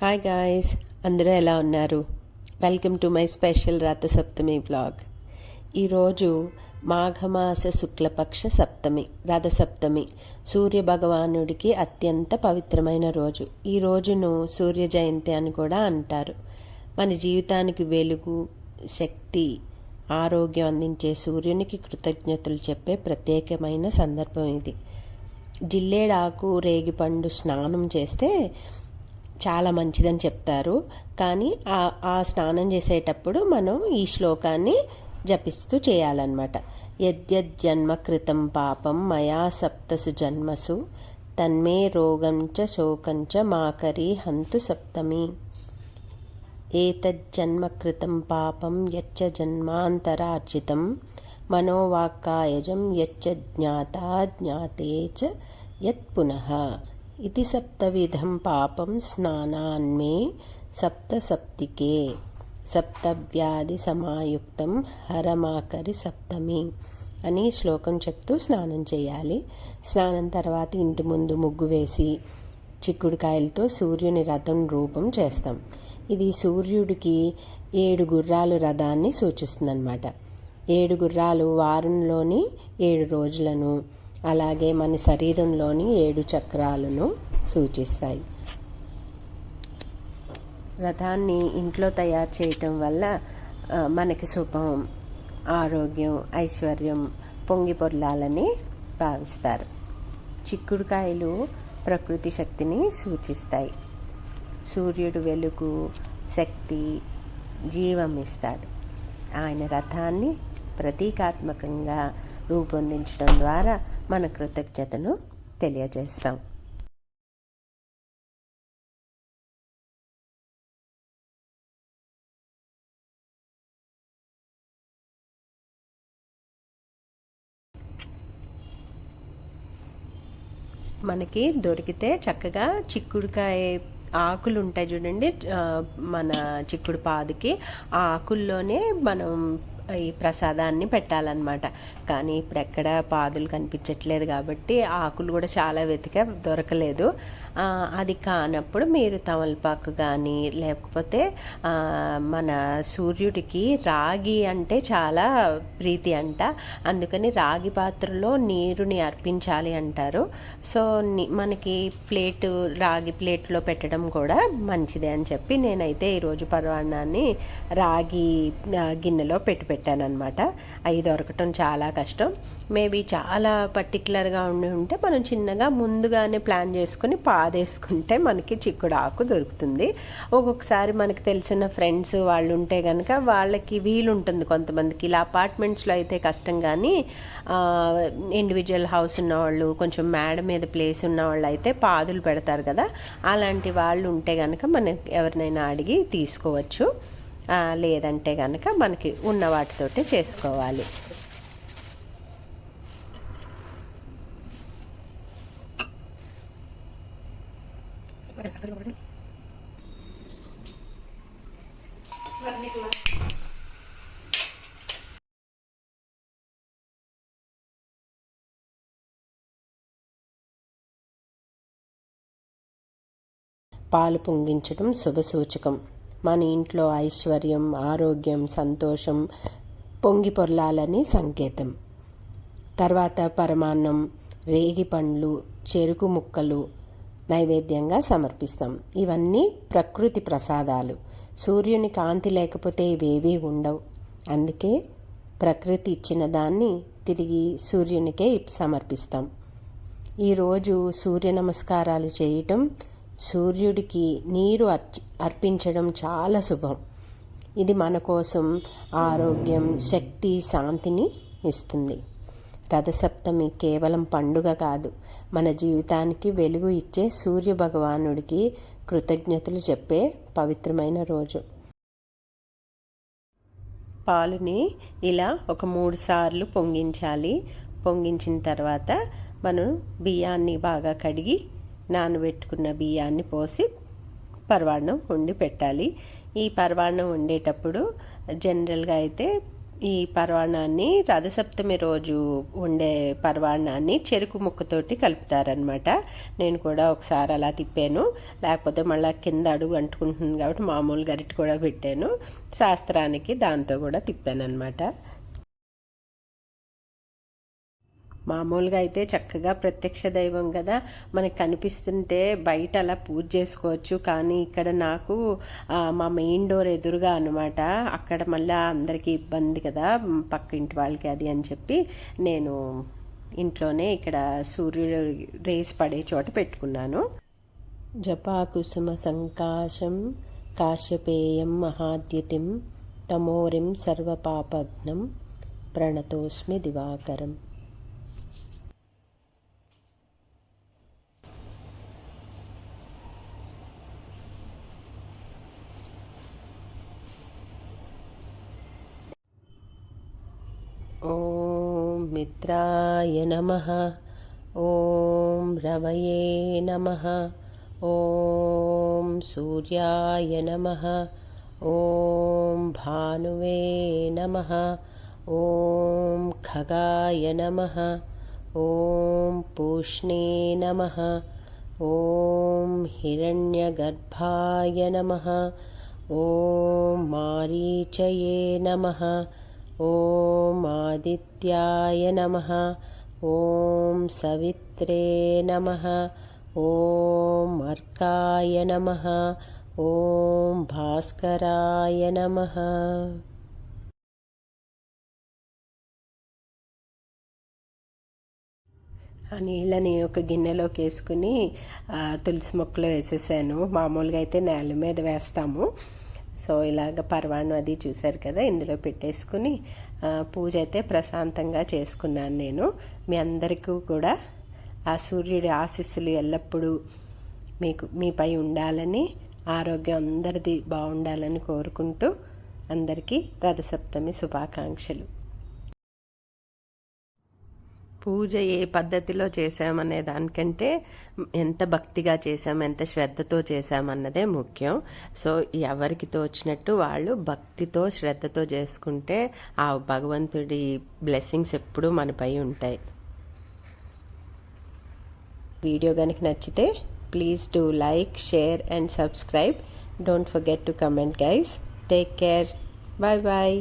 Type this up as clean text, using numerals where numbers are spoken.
Hi guys, అందరూ ఎలా ఉన్నారు? Welcome to my special Rathasaptami vlog. ఈరోజు మాఘమాస శుక్లపక్ష సప్తమి, రథసప్తమి. సూర్య భగవానుడికి అత్యంత పవిత్రమైన రోజు. ఈ రోజును సూర్య జయంతి అని కూడా అంటారు. మన జీవితానికి వెలుగు, శక్తి, ఆరోగ్యం అందించే సూర్యునికి కృతజ్ఞతలు చెప్పే ప్రత్యేకమైన సందర్భం ఇది. జిల్లేడాకు రేగిపండు స్నానం చేస్తే చాలా మంచిదని చెప్తారు. కానీ ఆ స్నానం చేసేటప్పుడు మనం ఈ శ్లోకాన్ని జపిస్తూ చేయాలన్నమాట. యద్యజ్జన్మ కృతం పాపం మయా సప్తసు జన్మసు తన్మే రోగంచ శోకంచ మాకరి హంతు సప్తమి. ఏతజ్జన్మ కృతం పాపం యచ్చ జన్మాంతరార్జితం మనోవాక్కాయజం యచ్చ జ్ఞాతా జ్ఞాతే చ యత్ పునః. ఇది సప్తవిధం పాపం స్నానాన్మే సప్తసప్తికే సప్తవ్యాధి సమాయుక్తం హరమాకరి సప్తమి అని శ్లోకం చెప్తూ స్నానం చేయాలి. స్నానం తర్వాత ఇంటి ముందు ముగ్గు వేసి చిక్కుడుకాయలతో సూర్యుని రథం రూపం చేస్తాం. ఇది సూర్యుడికి 7 గుర్రాలు రథాన్ని సూచిస్తుందన్నమాట. 7 గుర్రాలు వారంలోని 7 రోజులను, అలాగే మన శరీరంలోని 7 చక్రాలను సూచిస్తాయి. రథాన్ని ఇంట్లో తయారు చేయటం వల్ల మనకి శుభం, ఆరోగ్యం, ఐశ్వర్యం పొంగి పొర్లాలని భావిస్తారు. చిక్కుడుకాయలు ప్రకృతి శక్తిని సూచిస్తాయి. సూర్యుడు వెలుగు, శక్తి, జీవం ఇస్తాడు. ఆయన రథాన్ని ప్రతీకాత్మకంగా రూపొందించడం ద్వారా మన కృతజ్ఞతను తెలియజేస్తాం. మనకి దొరికితే చక్కగా చిక్కుడుకాయ ఆకులు ఉంటాయి చూడండి, మన చిక్కుడు పాదుకి ఆ ఆకుల్లోనే మనం ఈ ప్రసాదాన్ని పెట్టాలన్నమాట. కానీ ఇప్పుడు ఎక్కడ పాదులు కనిపించట్లేదు కాబట్టి ఆకులు కూడా చాలా వెతికా, దొరకలేదు. అది కానప్పుడు మీరు తమలపాకు కానీ, లేకపోతే మన సూర్యుడికి రాగి అంటే చాలా ప్రీతి అంట. అందుకని రాగి పాత్రలో నీరుని అర్పించాలి అంటారు. సో మనకి రాగి ప్లేట్లో పెట్టడం కూడా మంచిదే అని చెప్పి నేనైతే ఈరోజు పరవాన్నాన్ని రాగి గిన్నెలో పెట్టానన్నమాట. అవి దొరకటం చాలా కష్టం. మేబీ చాలా పర్టికులర్గా ఉంటే మనం చిన్నగా ముందుగానే ప్లాన్ చేసుకుని పాదేసుకుంటే మనకి చిక్కుడు ఆకు దొరుకుతుంది. ఒక్కొక్కసారి మనకి తెలిసిన ఫ్రెండ్స్ వాళ్ళు ఉంటే కనుక వాళ్ళకి వీలుంటుంది. కొంతమందికి ఇలా అపార్ట్మెంట్స్లో అయితే కష్టం, కానీ ఇండివిజువల్ హౌస్ ఉన్నవాళ్ళు, కొంచెం మేడ మీద ప్లేస్ ఉన్నవాళ్ళు అయితే పాదులు పెడతారు కదా, అలాంటి వాళ్ళు ఉంటే కనుక మనం ఎవరినైనా అడిగి తీసుకోవచ్చు. లేదంటే కనుక మనకి ఉన్న వాటితోటే చేసుకోవాలి. పాలు పొంగించడం శుభసూచకం. మన ఇంట్లో ఐశ్వర్యం, ఆరోగ్యం, సంతోషం పొంగి పొర్లాలని సంకేతం. తర్వాత పరమాన్నం, రేగి పండ్లు, చెరుకు ముక్కలు నైవేద్యంగా సమర్పిస్తాం. ఇవన్నీ ప్రకృతి ప్రసాదాలు. సూర్యుని కాంతి లేకపోతే ఇవేవీ ఉండవు. అందుకే ప్రకృతి ఇచ్చిన దాన్ని తిరిగి సూర్యునికే సమర్పిస్తాం. ఈరోజు సూర్య నమస్కారాలు చేయటం, సూర్యుడికి నీరు అర్పించడం చాలా శుభం. ఇది మన కోసం ఆరోగ్యం, శక్తి, శాంతిని ఇస్తుంది. రథసప్తమి కేవలం పండుగ కాదు, మన జీవితానికి వెలుగు ఇచ్చే సూర్య భగవానుడికి కృతజ్ఞతలు చెప్పే పవిత్రమైన రోజు. పాలుని ఇలా ఒక 3 సార్లు పొంగించాలి. పొంగించిన తర్వాత మనం బియ్యాన్ని బాగా కడిగి నానబెట్టుకున్న బియ్యాన్ని పోసి పరవాన్నం వండి పెట్టాలి. ఈ పరవాన్నం వండేటప్పుడు జనరల్గా అయితే ఈ పరవాణాన్ని రథసప్తమి రోజు వండే పరవాణాన్ని చెరుకు ముక్కతోటి కలుపుతారనమాట. నేను కూడా ఒకసారి అలా తిప్పాను, లేకపోతే మళ్ళీ కింద అడుగు అంటుకుంటుంది కాబట్టి మామూలు గరిటె కూడా పెట్టాను. శాస్త్రానికి దాంతో కూడా తిప్పాను అనమాట. మామూలుగా అయితే చక్కగా ప్రత్యక్ష దైవం కదా, మనకి కనిపిస్తుంటే బయట అలా పూజ చేసుకోవచ్చు. కానీ ఇక్కడ నాకు మా మెయిన్ డోర్ ఎదురుగా అనమాట, అక్కడ మళ్ళీ అందరికీ ఇబ్బంది కదా పక్క ఇంటి వాళ్ళకి అది అని చెప్పి నేను ఇంట్లోనే ఇక్కడ సూర్యుడు రేస్ పడే చోట పెట్టుకున్నాను. జపాకుసుమ సంకాశం కాశ్యపేయం మహాద్యుతిం తమోరిం సర్వపాపఘ్నం ప్రణతోస్మి దివాకరం. ఓం మిత్రాయ నమః. ఓం రవయే నమః. ఓం సూర్యాయ నమః. ఓం భానువే నమః. ఓం ఖగాయ నమః. ఓం పూష్ణే నమః. ఓం హిరణ్యగర్భాయ నమః. ఓం మారీచయే నమః. ఓం ఆదిత్యాయ నమః. ఓం సవిత్రే నమః. ఓం అర్కాయ నమః. ఓం భాస్కరాయ నమః. ఆ నీళ్ళని ఒక గిన్నెలోకి వేసుకుని తులసి మొక్కలో వేసేసాను. మామూలుగా అయితే నేల మీద వేస్తాము. సో ఇలాగ పరవాణం అది చూశారు కదా, ఇందులో పెట్టేసుకుని పూజ అయితే ప్రశాంతంగా చేసుకున్నాను నేను. మీ అందరికీ కూడా ఆ సూర్యుడి ఆశీస్సులు ఎల్లప్పుడూ మీపై ఉండాలని, ఆరోగ్యం అందరిది బాగుండాలని కోరుకుంటూ అందరికీ రథసప్తమి శుభాకాంక్షలు. పూజ ఏ పద్ధతిలో చేసామనే దానికంటే ఎంత భక్తిగా చేసాం, ఎంత శ్రద్ధతో చేసామన్నదే ముఖ్యం. సో ఎవరికి తోచినట్టు వాళ్ళు భక్తితో శ్రద్ధతో చేసుకుంటే ఆ భగవంతుడి బ్లెస్సింగ్స్ ఎప్పుడూ మనపై ఉంటాయి. వీడియో కనుక నచ్చితే please do like, share and subscribe. Don't forget to comment guys. Take care. Bye bye.